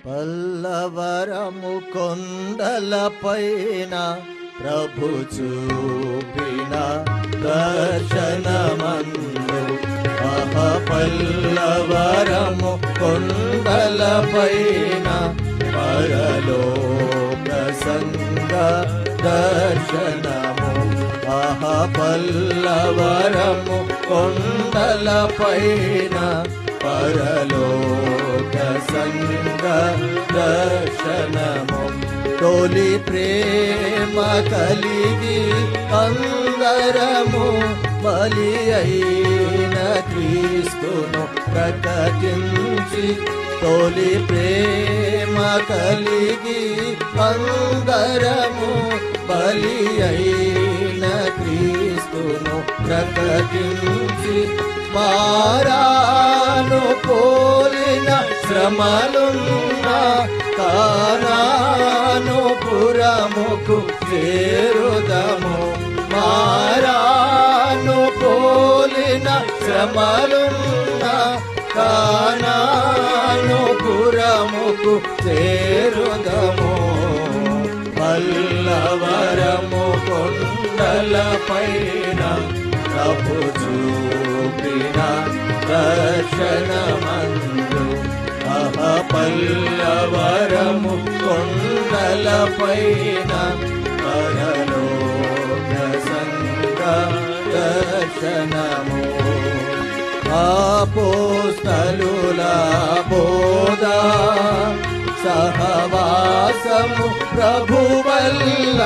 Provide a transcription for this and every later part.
పల్లవరము కొండలపైన ప్రభు చూపిన దర్శనమందు పల్లవరము కొండలపైన పరలోక సంగ దర్శనము పల్లవరము కొండలపైన పరలోక సంగ దర్శనము తొలి ప్రేమ కలిగి అందరము బలి అయిన క్రీస్తును ప్రకటించి తొలి ప్రేమ కలిగి అందరము బలి అయిన క్రీస్తును ప్రకటించి మారాను పోలిన శ్రమలున్న కానాను పురముకు చేరుదము మారాను పోలిన శ్రమలున్న కానాను పురముకు చేరుదము పల్లవరము కొండలపైన ప్రభు చూపిన దర్శనమందు పల్లవరము కొండలపైన పరలోక సంగ దర్శనము అపోస్తలుల బోధ సహవాసము ప్రభువల్ల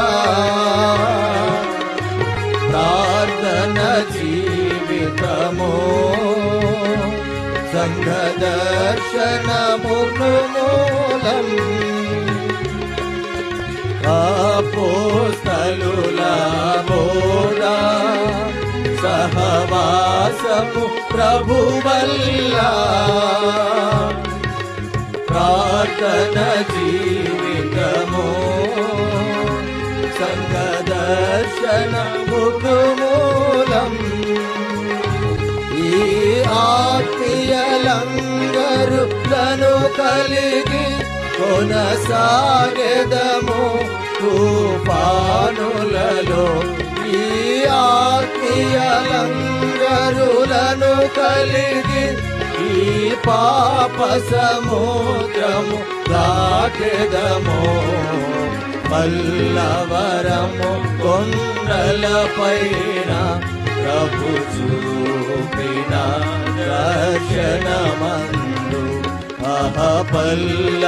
ప్రార్థన జీవితము సంఘ దర్శనమును మూలం అపోస్తలుల బోధ సహవాసము ప్రభువల్ల ప్రార్థన జీవితము సంఘ దర్శనముకు మూలం ఈ ఆత్మీయలంగరులను కలిగి కొనసాగెదము తుఫానులలో ఈ ఆత్మీయలంగరులను కలిగి ఈ పాప సముద్రము దాటెదము పల్లవరము కొండలపైన ప్రభు చూపిన దర్శనమందు పల్ల